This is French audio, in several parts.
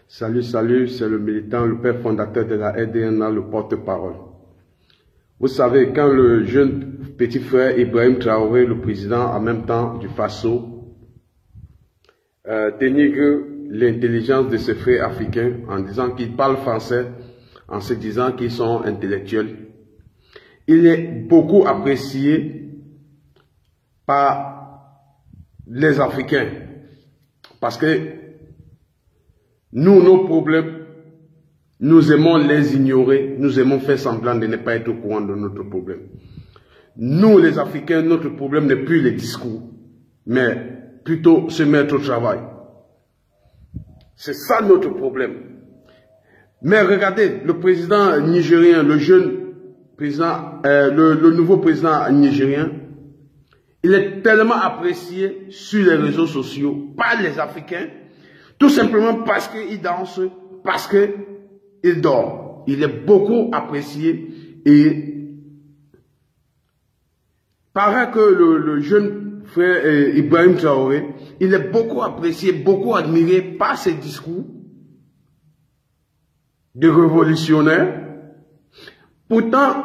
Salut, salut, c'est le militant, le père fondateur de la RDNA, le porte-parole. Vous savez, quand le jeune petit frère Ibrahim Traoré, le président en même temps du Faso, dénigre l'intelligence de ses frères africains en disant qu'ils parlent français, en se disant qu'ils sont intellectuels, il est beaucoup apprécié par les Africains parce que nous, nos problèmes, nous aimons les ignorer, nous aimons faire semblant de ne pas être au courant de notre problème. Nous, les Africains, notre problème n'est plus les discours, mais plutôt se mettre au travail. C'est ça notre problème. Mais regardez, le président nigérien, le jeune président, le nouveau président nigérien, il est tellement apprécié sur les réseaux sociaux par les Africains, tout simplement parce qu'il danse, parce qu'il dort. Il est beaucoup apprécié et paraît que le jeune frère Ibrahim Traoré, il est beaucoup apprécié, beaucoup admiré par ses discours de révolutionnaire. Pourtant,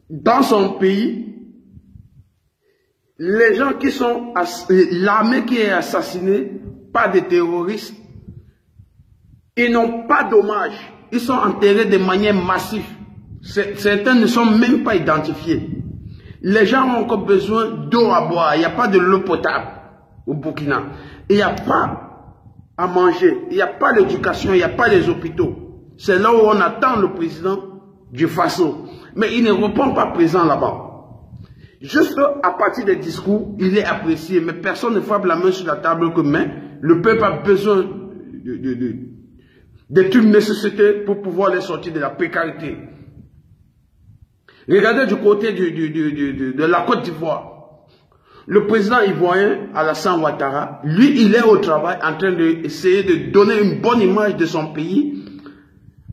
dans son pays, les gens qui sont, l'armée qui est assassinée par des terroristes, ils n'ont pas d'hommage. Ils sont enterrés de manière massive. Certains ne sont même pas identifiés. Les gens ont encore besoin d'eau à boire. Il n'y a pas de l'eau potable au Burkina. Il n'y a pas à manger. Il n'y a pas d'éducation. Il n'y a pas les hôpitaux. C'est là où on attend le président du Faso. Mais il ne répond pas présent là-bas. Juste à partir des discours, il est apprécié. Mais personne ne frappe la main sur la table que mais le peuple a besoin d'être une nécessité pour pouvoir les sortir de la précarité. Regardez du côté de la Côte d'Ivoire. Le président ivoirien Alassane Ouattara, lui, il est au travail en train d'essayer de donner une bonne image de son pays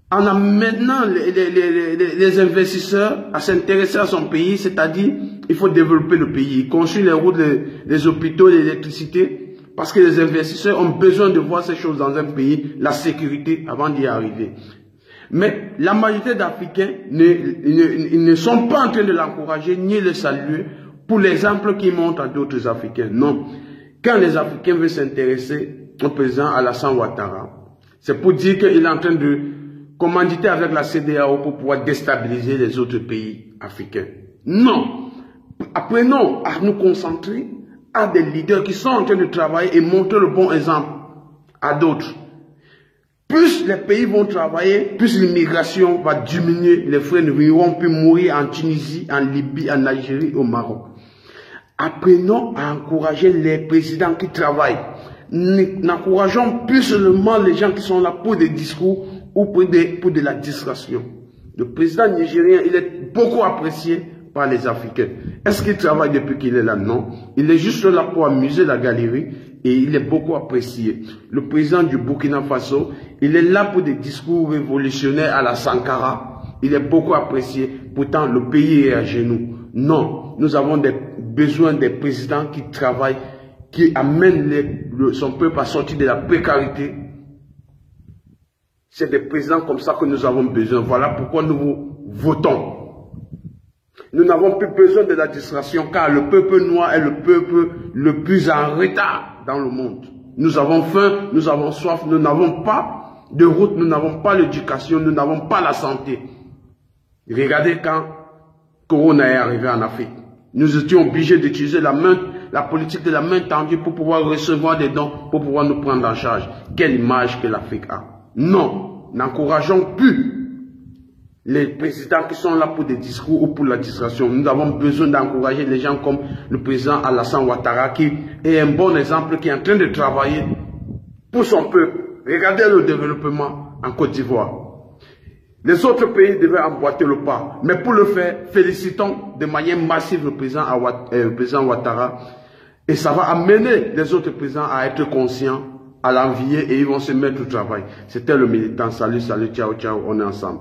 en amenant les investisseurs à s'intéresser à son pays, c'est-à-dire il faut développer le pays, construire les routes, les hôpitaux, l'électricité, parce que les investisseurs ont besoin de voir ces choses dans un pays, la sécurité avant d'y arriver. Mais la majorité d'Africains ne sont pas en train de l'encourager ni le saluer pour l'exemple qu'ils montrent à d'autres Africains. Non. Quand les Africains veulent s'intéresser au président Alassane Ouattara, c'est pour dire qu'il est en train de commanditer avec la CEDEAO pour pouvoir déstabiliser les autres pays africains. Non. Apprenons à nous concentrer à des leaders qui sont en train de travailler et montrer le bon exemple à d'autres. Plus les pays vont travailler, plus l'immigration va diminuer. Les frères ne vont plus mourir en Tunisie, en Libye, en Algérie, au Maroc. Apprenons à encourager les présidents qui travaillent. N'encourageons plus seulement les gens qui sont là pour des discours ou pour de la distraction. Le président nigérien, il est beaucoup apprécié par les Africains. Est-ce qu'il travaille depuis qu'il est là? Non. Il est juste là pour amuser la galerie et il est beaucoup apprécié. Le président du Burkina Faso, il est là pour des discours révolutionnaires à la Sankara. Il est beaucoup apprécié. Pourtant, le pays est à genoux. Non. Nous avons besoin des présidents qui travaillent, qui amènent son peuple à sortir de la précarité. C'est des présidents comme ça que nous avons besoin. Voilà pourquoi nous votons. Nous n'avons plus besoin de la distraction car le peuple noir est le peuple le plus en retard dans le monde. Nous avons faim, nous avons soif, nous n'avons pas de route, nous n'avons pas l'éducation, nous n'avons pas la santé. Regardez quand Corona est arrivé en Afrique. Nous étions obligés d'utiliser la politique de la main tendue pour pouvoir recevoir des dons, pour pouvoir nous prendre en charge. Quelle image que l'Afrique a. Non, n'encourageons plus les présidents qui sont là pour des discours ou pour la distraction. Nous avons besoin d'encourager les gens comme le président Alassane Ouattara qui est un bon exemple, qui est en train de travailler pour son peuple. Regardez le développement en Côte d'Ivoire. Les autres pays devaient emboîter le pas. Mais pour le faire, félicitons de manière massive le président Ouattara. Et ça va amener les autres présidents à être conscients, à l'envier et ils vont se mettre au travail. C'était le militant. Salut, salut, ciao, ciao, on est ensemble.